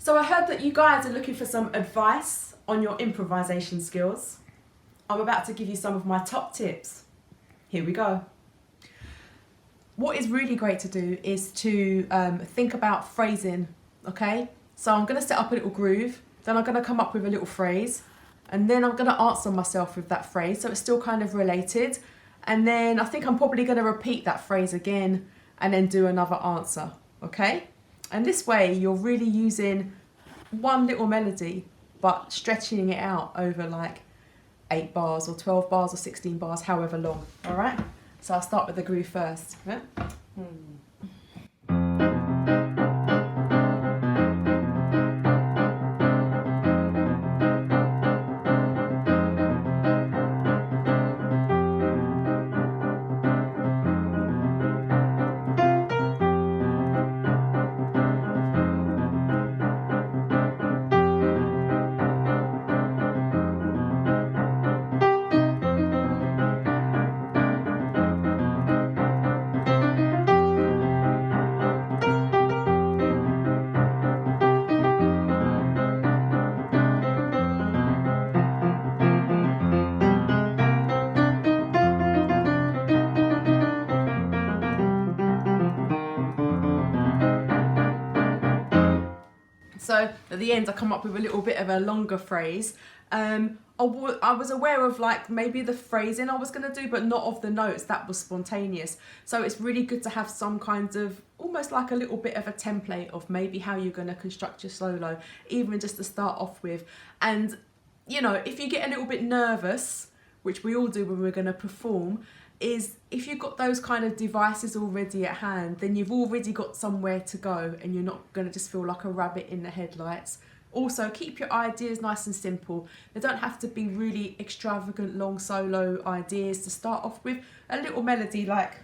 So I heard that you guys are looking for some advice on your improvisation skills. I'm about to give you some of my top tips. Here we go. What is really great to do is to think about phrasing, okay? So I'm going to set up a little groove, then I'm going to come up with a little phrase, and then I'm going to answer myself with that phrase, so it's still kind of related. And then I think I'm probably going to repeat that phrase again and then do another answer, okay? And this way you're really using one little melody but stretching it out over like 8 bars or 12 bars or 16 bars, however long, all right? So I'll start with the groove first. Yeah? So at the end I come up with a little bit of a longer phrase. I was aware of like maybe the phrasing I was going to do, but not of the notes. That was spontaneous. So it's really good to have some kind of almost like a little bit of a template of maybe how you're going to construct your solo, even just to start off with. And you know, if you get a little bit nervous, which we all do when we're going to perform, is if you've got those kind of devices already at hand, then you've already got somewhere to go and you're not going to just feel like a rabbit in the headlights. Also, keep your ideas nice and simple. They don't have to be really extravagant, long solo ideas to start off with. A little melody like...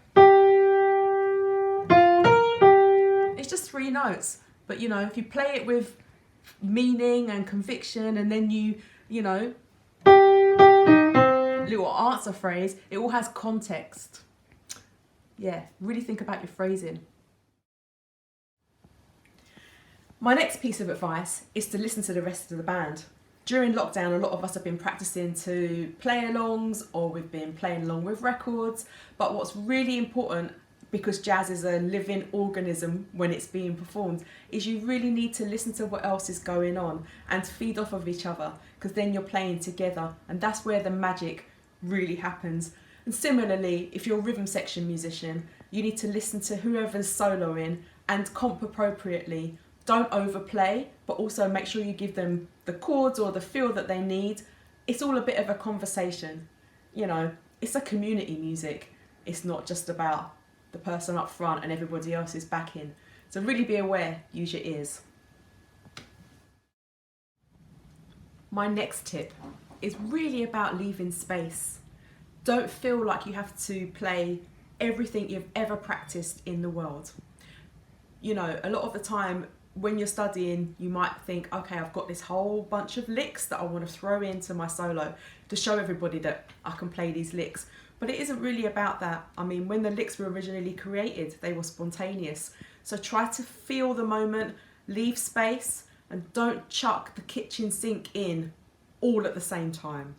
It's just 3 notes. But, you know, if you play it with meaning and conviction and then you know, little answer phrase, it all has context. Yeah, really think about your phrasing. My next piece of advice is to listen to the rest of the band. During lockdown, a lot of us have been practicing to play alongs, or we've been playing along with records. But what's really important, because jazz is a living organism when it's being performed, is you really need to listen to what else is going on and feed off of each other, because then you're playing together, and that's where the magic really happens. And similarly, if you're a rhythm section musician, you need to listen to whoever's soloing and comp appropriately. Don't overplay, but also make sure you give them the chords or the feel that they need. It's all a bit of a conversation. You know, it's a community music. It's not just about the person up front and everybody else is backing. So really be aware, use your ears. My next tip is really about leaving space. Don't feel like you have to play everything you've ever practiced in the world. You know, a lot of the time when you're studying, you might think, okay, I've got this whole bunch of licks that I want to throw into my solo to show everybody that I can play these licks. But it isn't really about that. I mean, when the licks were originally created, they were spontaneous. So try to feel the moment, leave space, and don't chuck the kitchen sink in all at the same time.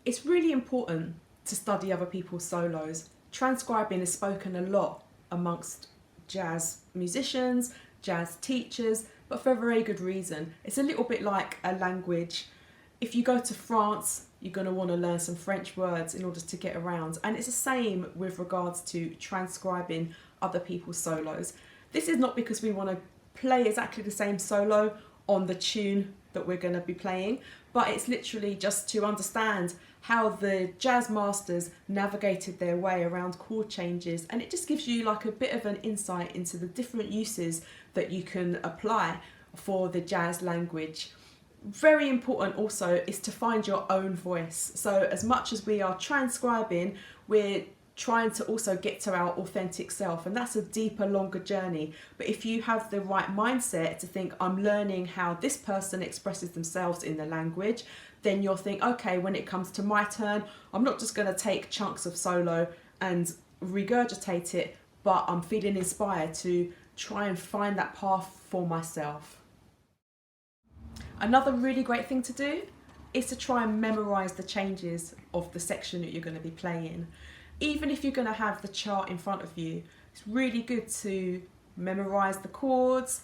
It's really important to study other people's solos. Transcribing is spoken a lot amongst jazz musicians, jazz teachers, but for a very good reason. It's a little bit like a language. If you go to France, you're going to want to learn some French words in order to get around. And it's the same with regards to transcribing other people's solos. This is not because we want to play exactly the same solo on the tune that we're going to be playing, but it's literally just to understand how the jazz masters navigated their way around chord changes, and it just gives you like a bit of an insight into the different uses that you can apply for the jazz language. Very important also is to find your own voice. So as much as we are transcribing, we're trying to also get to our authentic self, and that's a deeper, longer journey. But if you have the right mindset to think, I'm learning how this person expresses themselves in the language, then you'll think, okay, when it comes to my turn, I'm not just going to take chunks of solo and regurgitate it, but I'm feeling inspired to try and find that path for myself. Another really great thing to do is to try and memorize the changes of the section that you're going to be playing. Even if you're going to have the chart in front of you, it's really good to memorize the chords,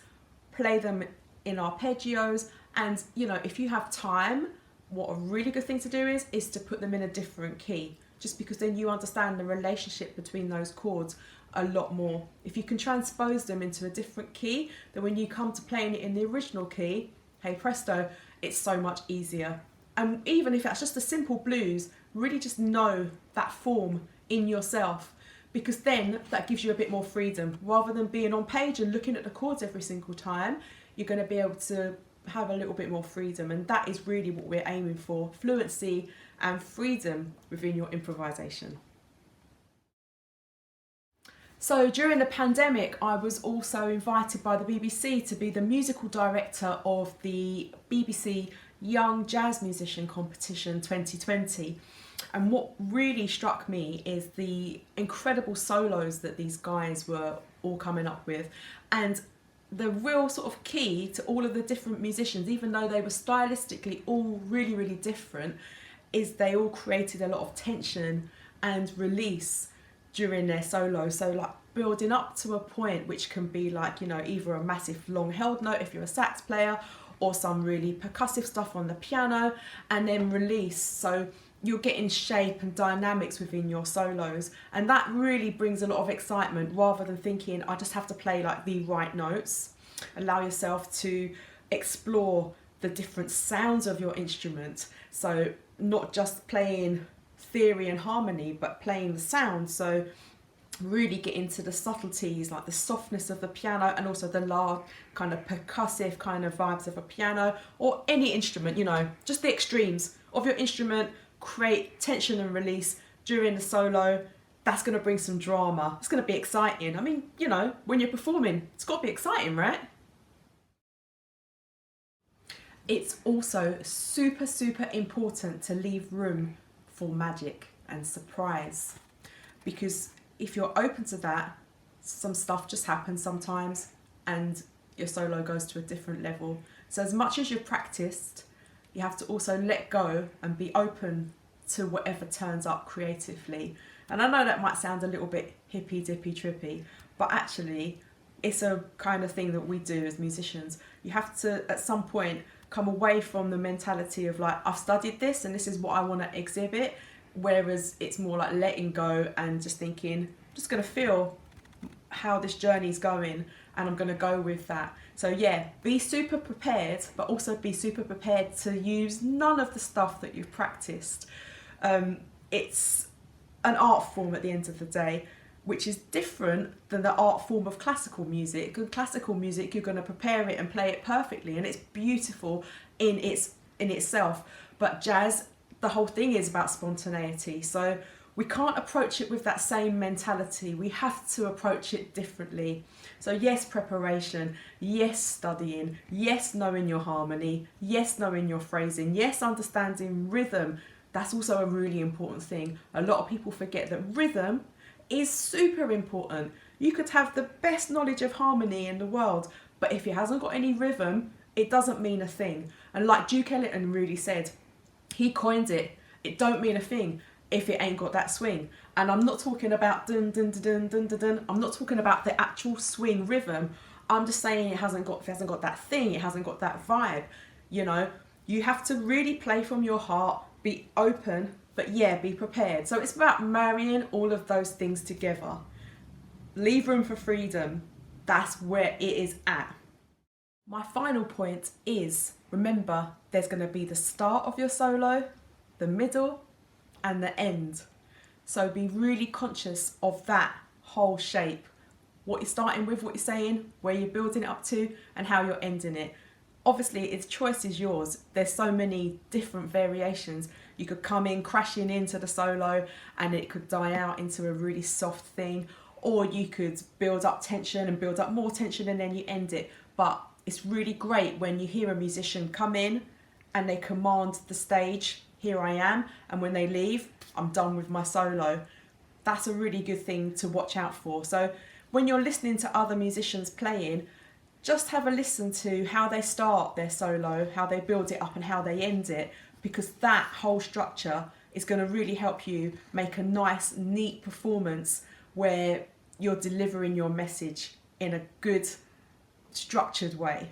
play them in arpeggios, and if you have time, what a really good thing to do is to put them in a different key, just because then you understand the relationship between those chords a lot more. If you can transpose them into a different key, then when you come to playing it in the original key, hey presto, it's so much easier. And even if that's just a simple blues, really just know that form in yourself, because then that gives you a bit more freedom. Rather than being on page and looking at the chords every single time, you're going to be able to have a little bit more freedom, and that is really what we're aiming for: fluency and freedom within your improvisation. So during the pandemic, I was also invited by the BBC to be the musical director of the BBC Young Jazz Musician Competition 2020. And what really struck me is the incredible solos that these guys were all coming up with. And the real sort of key to all of the different musicians, even though they were stylistically all really, really different, is they all created a lot of tension and release during their solo. So like building up to a point which can be like, either a massive long held note if you're a sax player, or some really percussive stuff on the piano, and then release. So you're getting shape and dynamics within your solos, and that really brings a lot of excitement, rather than thinking I just have to play like the right notes. Allow yourself to explore the different sounds of your instrument, so not just playing theory and harmony, but playing the sound. So really get into the subtleties, like the softness of the piano, and also the loud kind of percussive kind of vibes of a piano, or any instrument, just the extremes of your instrument. Create tension and release during the solo. That's going to bring some drama. It's going to be exciting. I mean, when you're performing, it's got to be exciting, right? It's also super, super important to leave room for magic and surprise, because if you're open to that, some stuff just happens sometimes and your solo goes to a different level. So as much as you've practiced, you have to also let go and be open to whatever turns up creatively. And I know that might sound a little bit hippy dippy trippy, but actually it's a kind of thing that we do as musicians. You have to at some point come away from the mentality of like, I've studied this and this is what I want to exhibit, whereas it's more like letting go and just thinking, I'm just going to feel how this journey's going and I'm going to go with that. So yeah, be super prepared, but also be super prepared to use none of the stuff that you've practiced. It's an art form at the end of the day, which is different than the art form of classical music. With classical music, you're going to prepare it and play it perfectly, and it's beautiful in itself. But jazz, the whole thing is about spontaneity. So we can't approach it with that same mentality. We have to approach it differently. So yes, preparation, yes, studying, yes, knowing your harmony, yes, knowing your phrasing, yes, understanding rhythm. That's also a really important thing. A lot of people forget that rhythm is super important. You could have the best knowledge of harmony in the world, but if it hasn't got any rhythm, it doesn't mean a thing. And like Duke Ellington really said, he coined it, it don't mean a thing if it ain't got that swing. And I'm not talking about dun dun dun dun dun dun. I'm not talking about the actual swing rhythm. I'm just saying if it hasn't got that thing, it hasn't got that vibe. You have to really play from your heart, be open, but yeah, be prepared. So it's about marrying all of those things together. Leave room for freedom. That's where it is at. My final point is, remember, there's going to be the start of your solo, the middle, and the end. So be really conscious of that whole shape. What you're starting with, what you're saying, where you're building it up to, and how you're ending it. Obviously, its choice is yours. There's so many different variations. You could come in crashing into the solo and it could die out into a really soft thing, or you could build up tension and build up more tension and then you end it. But it's really great when you hear a musician come in and they command the stage, here I am, and when they leave, I'm done with my solo. That's a really good thing to watch out for. So when you're listening to other musicians playing, just have a listen to how they start their solo, how they build it up and how they end it, because that whole structure is going to really help you make a nice, neat performance where you're delivering your message in a good, structured way.